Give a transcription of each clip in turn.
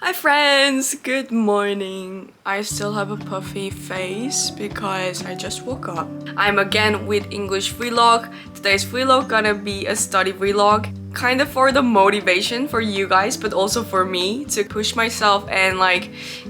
Hi friends, good morning. I still have a puffy face because I just woke up. I'm again with English vlog. Today's vlog gonna be a study vlog. Kind of for the motivation for you guys, but also for me to push myself and like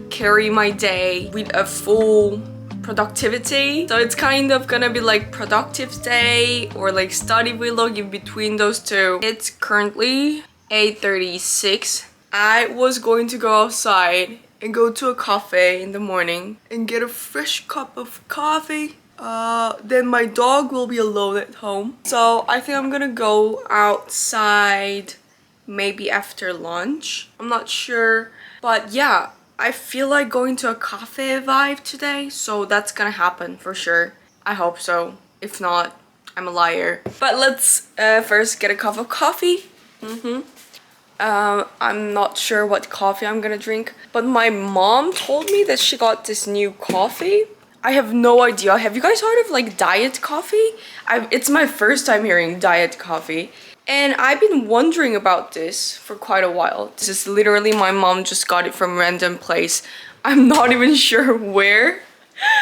carry my day with a full productivity. So it's kind of gonna be like productive day or like study vlog in between those two. It's currently 8:36. I was going to go outside and go to a cafe in the morning and get a fresh cup of coffee. Then my dog will be alone at home. So I think I'm gonna go outside maybe after lunch. I'm not sure. But yeah, I feel like going to a cafe vibe today. So that's gonna happen for sure. I hope so. If not, I'm a liar. But let's first get a cup of coffee. I'm not sure what coffee I'm gonna drink, but my mom told me that she got this new coffee. I have no idea. Have you guys heard of like diet coffee? It's my first time hearing diet coffee. And I've been wondering about this for quite a while. This is literally my mom just got it from a random place. I'm not even sure where.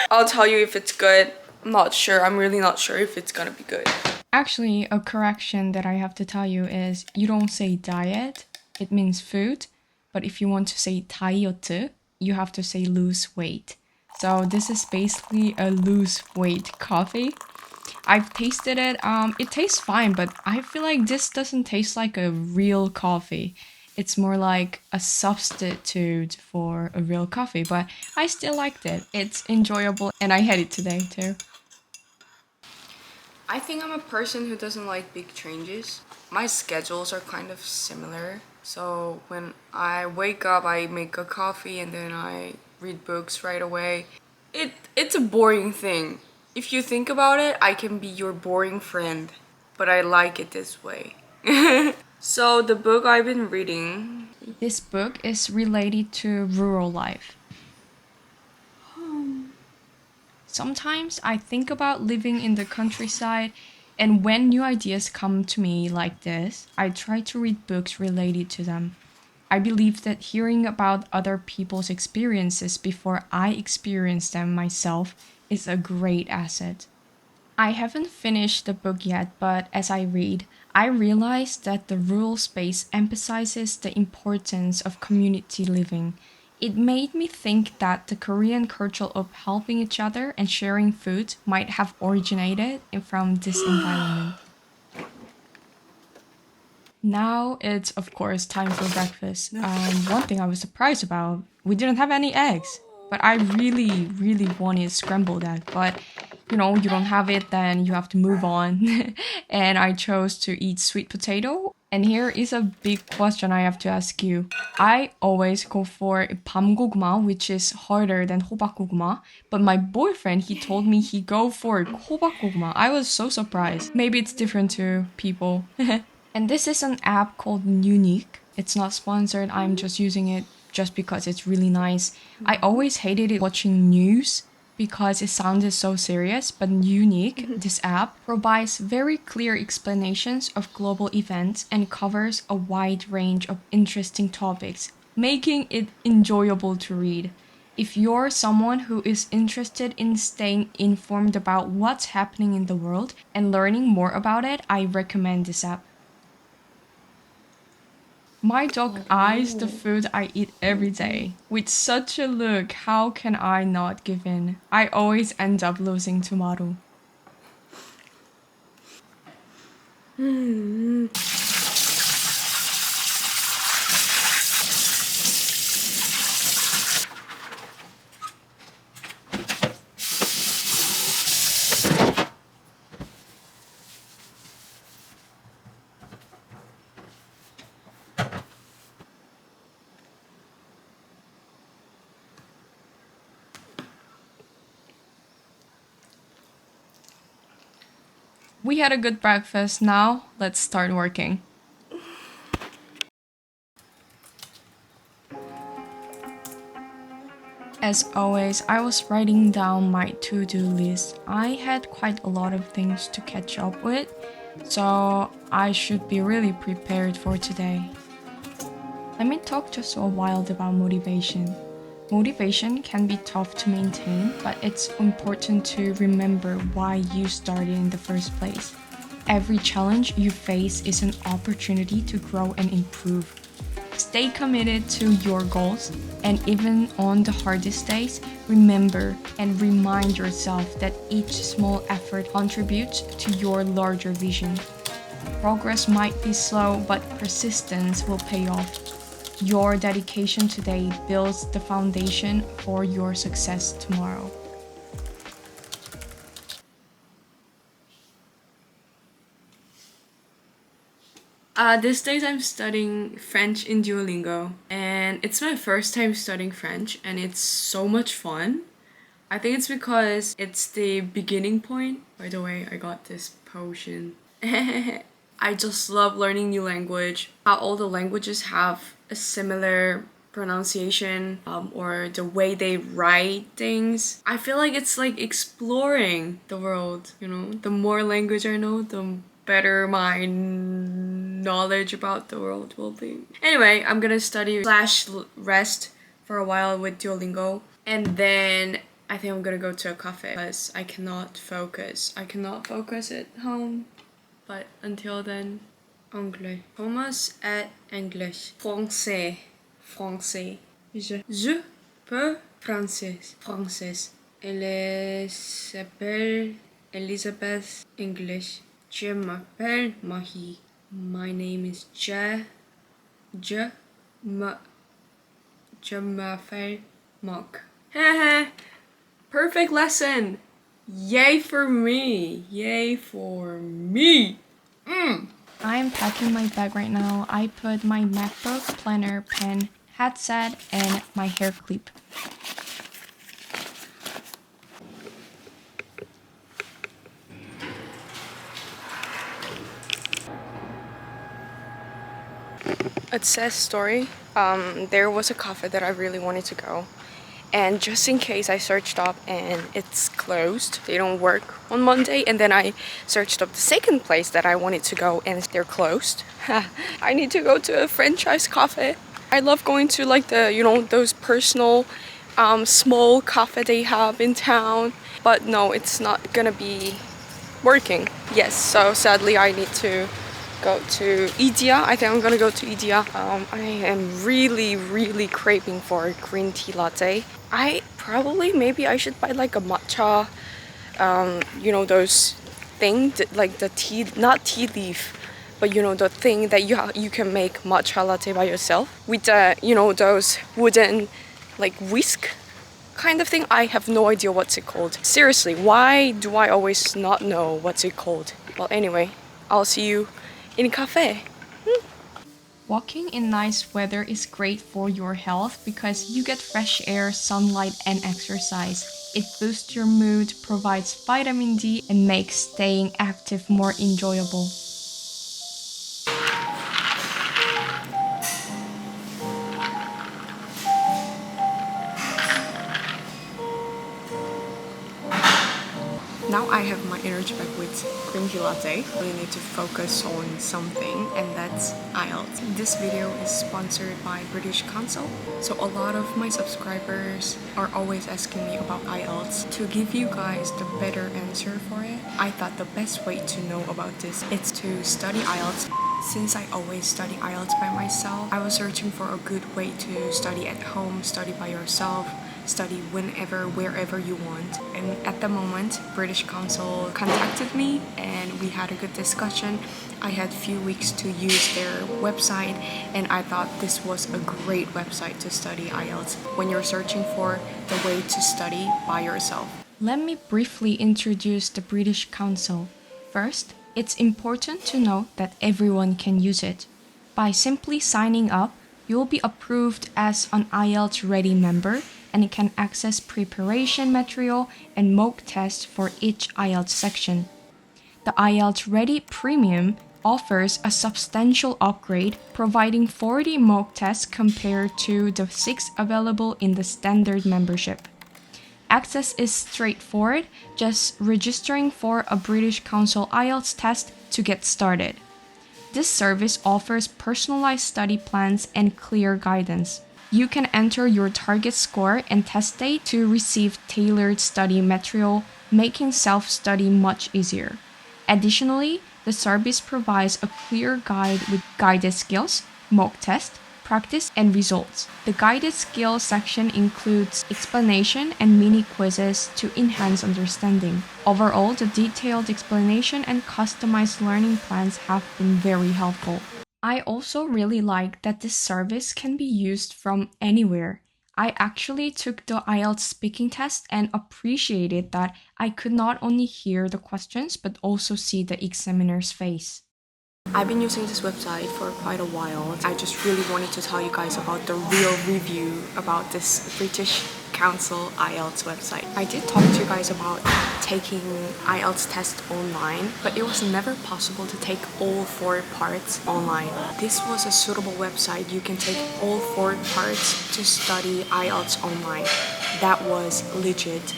I'll tell you if it's good. I'm not sure. I'm really not sure if it's gonna be good. Actually, a correction that I have to tell you is you don't say diet, it means food. But if you want to say 다이어트, you have to say lose weight. So this is basically a lose weight coffee. I've tasted it, it tastes fine, but I feel like this doesn't taste like a real coffee. It's more like a substitute for a real coffee, but I still liked it. It's enjoyable and I had it today too. I think I'm a person who doesn't like big changes. My schedules are kind of similar. So when I wake up, I make a coffee and then I read books right away. It's a boring thing. If you think about it, I can be your boring friend. But I like it this way. So the book I've been reading. This book is related to rural life. Sometimes I think about living in the countryside, and when new ideas come to me like this, I try to read books related to them. I believe that hearing about other people's experiences before I experience them myself is a great asset. I haven't finished the book yet, but as I read, I realize that the rural space emphasizes the importance of community living. It made me think that the Korean culture of helping each other and sharing food might have originated from this environment. Now it's, of course, time for breakfast. One thing I was surprised about, we didn't have any eggs. But I really wanted scrambled egg. But, you know, you don't have it, then you have to move on. And I chose to eat sweet potato. And here is a big question I have to ask you. I always go for 밤고구마, which is harder than 호박고구마. But my boyfriend, he told me he go for 호박고구마. I was so surprised. Maybe it's different to people. And this is an app called Unique. It's not sponsored. I'm just using it just because it's really nice. I always hated it watching news because it sounded so serious, but Unique, this app, provides very clear explanations of global events and covers a wide range of interesting topics, making it enjoyable to read. If you're someone who is interested in staying informed about what's happening in the world and learning more about it, I recommend this app. My dog eyes the food I eat every day. With such a look, how can I not give in? I always end up losing to Maru. We had a good breakfast. Now, let's start working. As always, I was writing down my to-do list. I had quite a lot of things to catch up with, so I should be really prepared for today. Let me talk just a while about motivation. Motivation can be tough to maintain, but it's important to remember why you started in the first place. Every challenge you face is an opportunity to grow and improve. Stay committed to your goals, and even on the hardest days, remember and remind yourself that each small effort contributes to your larger vision. Progress might be slow, but persistence will pay off. Your dedication today builds the foundation for your success tomorrow. These days I'm studying French in Duolingo, and it's my first time studying French, and it's so much fun. I think it's because it's the beginning point. By the way, I got this potion. I just love learning new language. How all the languages have a similar pronunciation or the way they write things. I feel like it's like exploring the world, you know? The more language I know, the better my knowledge about the world will be. Anyway, I'm gonna study / rest for a while with Duolingo, and then I think I'm gonna go to a cafe because I cannot focus. I cannot focus at home. But until then, anglais. Commence at English. Français. Français. Je peux français. Elle s'appelle Elizabeth. English. Je m'appelle Mahi. My name is Je m'appelle Mark. Perfect lesson. Yay for me. Yay for me. I'm packing my bag right now. I put my MacBook, planner, pen, headset, and my hair clip. It says story. There was a cafe that I really wanted to go. And just in case, I searched up and it's closed. They don't work on Monday. And then I searched up the second place that I wanted to go and they're closed. I need to go to a franchise cafe. I love going to like the, you know, those personal small cafe they have in town. But no, it's not gonna be working. Yes, so sadly I need to go to Idea. I think I'm gonna go to Idea. I am really craving for a green tea latte. Maybe I should buy like a matcha, you know, those things like the tea, not tea leaf, but you know, the thing that you can make matcha latte by yourself with the, you know, those wooden like whisk kind of thing. I have no idea what's it called. Seriously, why do I always not know what's it called? Well, anyway, I'll see you in a cafe. Walking in nice weather is great for your health because you get fresh air, sunlight, and exercise. It boosts your mood, provides vitamin D, and makes staying active more enjoyable. Now I have my energy back with green tea latte. I really need to focus on something, and that's IELTS. This video is sponsored by British Council. So a lot of my subscribers are always asking me about IELTS. To give you guys the better answer for it, I thought the best way to know about this is to study IELTS. Since I always study IELTS by myself, I was searching for a good way to study at home, study by yourself, study whenever, wherever you want. And at the moment, British Council contacted me and we had a good discussion. I had a few weeks to use their website and I thought this was a great website to study IELTS when you're searching for the way to study by yourself. Let me briefly introduce the British Council. First, it's important to note that everyone can use it. By simply signing up, you'll be approved as an IELTS Ready member and you can access preparation material and mock tests for each IELTS section. The IELTS Ready Premium offers a substantial upgrade, providing 40 mock tests compared to the 6 available in the standard membership. Access is straightforward, just registering for a British Council IELTS test to get started. This service offers personalized study plans and clear guidance. You can enter your target score and test date to receive tailored study material, making self-study much easier. Additionally, the service provides a clear guide with guided skills, mock test, practice, and results. The guided skills section includes explanation and mini quizzes to enhance understanding. Overall, the detailed explanation and customized learning plans have been very helpful. I also really like that this service can be used from anywhere. I actually took the IELTS speaking test and appreciated that I could not only hear the questions but also see the examiner's face. I've been using this website for quite a while. I just really wanted to tell you guys about the real review about this British Council IELTS website. I did talk to you guys about taking IELTS test online, but it was never possible to take all 4 parts online. This was a suitable website. You can take all 4 parts to study IELTS online. That was legit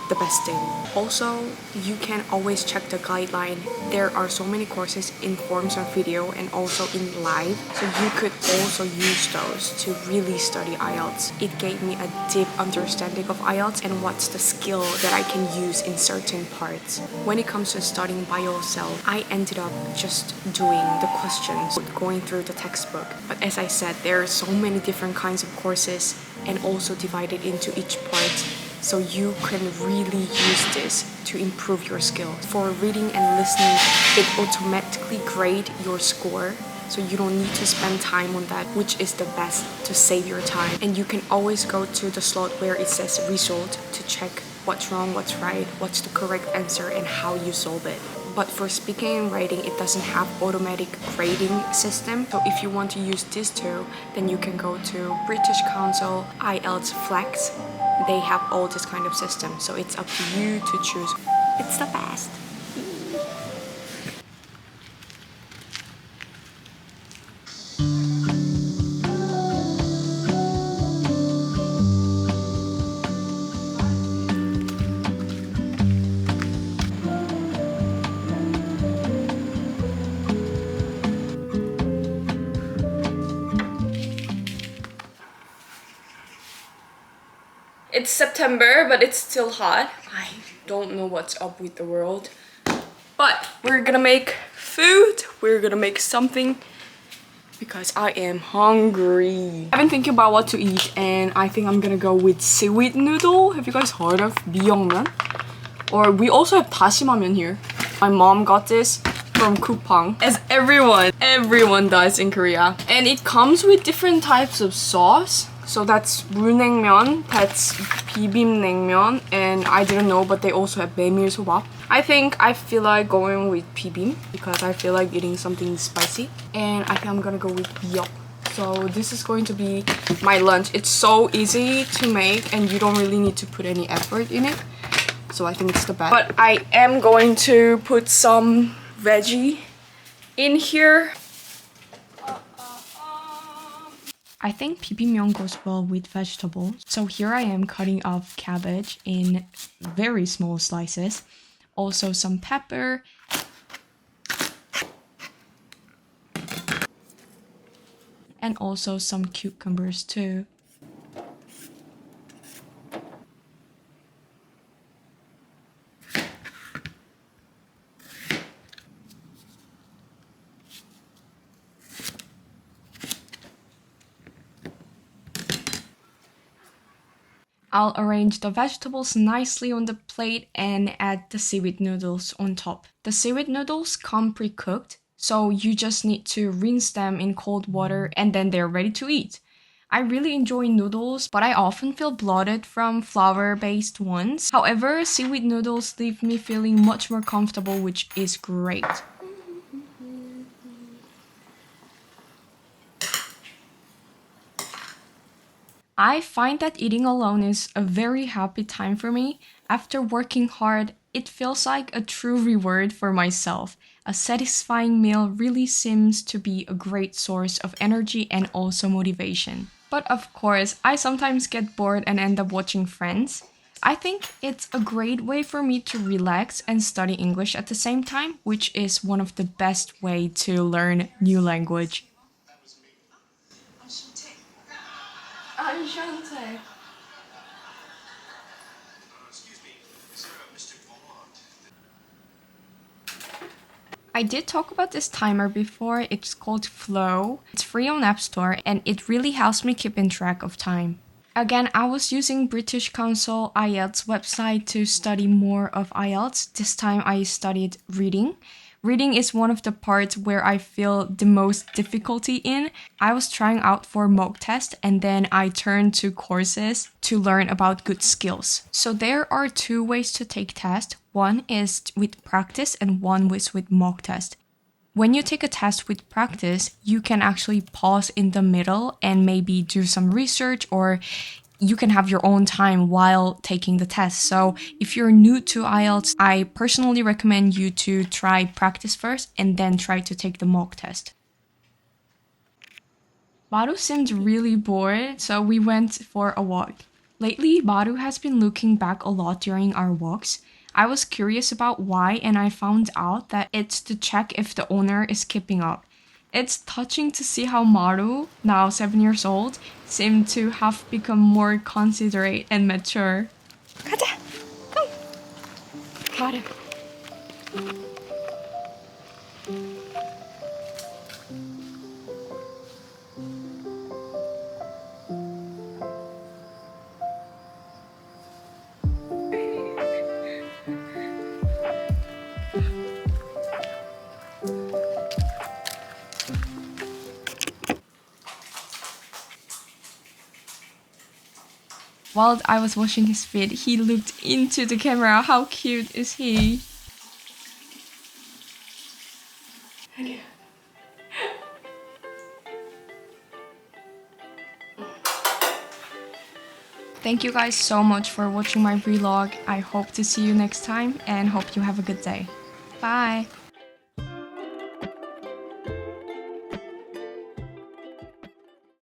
the best thing. Also, you can always check the guideline. There are so many courses in forms of video and also in live, so you could also use those to really study IELTS. It gave me a deep understanding of IELTS and what's the skill that I can use in certain parts. When it comes to studying by yourself, I ended up just doing the questions, going through the textbook. But as I said, there are so many different kinds of courses and also divided into each part. So you can really use this to improve your skill. For reading and listening, it automatically grades your score. So you don't need to spend time on that, which is the best to save your time. And you can always go to the slot where it says result to check what's wrong, what's right, what's the correct answer, and how you solve it. But for speaking and writing, it doesn't have automatic grading system. So if you want to use this too, then you can go to British Council IELTS Flex. They have all this kind of system, so it's up to you to choose. It's the best. It's September, but it's still hot. I don't know what's up with the world. But we're gonna make food. We're gonna make something because I am hungry. I've been thinking about what to eat and I think I'm gonna go with seaweed noodle. Have you guys heard of 미역면? Or we also have 다시마면 here. My mom got this from Kupang, as everyone does in Korea. And it comes with different types of sauce. So that's 물냉면, that's 비빔냉면, and I didn't know, but they also have 메밀소밥. I think I feel like going with 비빔 because I feel like eating something spicy, and I think I'm gonna go with 미역. So this is going to be my lunch. It's so easy to make, and you don't really need to put any effort in it. So I think it's the best. But I am going to put some veggie in here. I think bibimbap goes well with vegetables. So here I am cutting up cabbage in very small slices. Also some pepper. And also some cucumbers too. I'll arrange the vegetables nicely on the plate and add the seaweed noodles on top. The seaweed noodles come pre-cooked, so you just need to rinse them in cold water and then they're ready to eat. I really enjoy noodles, but I often feel bloated from flour-based ones. However, seaweed noodles leave me feeling much more comfortable, which is great. I find that eating alone is a very happy time for me. After working hard, it feels like a true reward for myself. A satisfying meal really seems to be a great source of energy and also motivation. But of course, I sometimes get bored and end up watching Friends. I think it's a great way for me to relax and study English at the same time, which is one of the best way to learn new language. I did talk about this timer before. It's called Flow. It's free on App Store and it really helps me keep in track of time. Again, I was using British Council IELTS website to study more of IELTS. This time I studied reading. Reading is one of the parts where I feel the most difficulty in. I was trying out for mock test and then I turned to courses to learn about good skills. So there are two ways to take test. One is with practice and one is with mock test. When you take a test with practice, you can actually pause in the middle and maybe do some research, or you can have your own time while taking the test. So if you're new to IELTS, I personally recommend you to try practice first and then try to take the mock test. Maru seemed really bored, so we went for a walk. Lately, Maru has been looking back a lot during our walks. I was curious about why, and I found out that it's to check if the owner is keeping up. It's touching to see how Maru, now 7 years old, seemed to have become more considerate and mature. 가자! Come! Maru. While I was washing his feet, he looked into the camera. How cute is he? Thank you guys so much for watching my vlog. I hope to see you next time and hope you have a good day. Bye!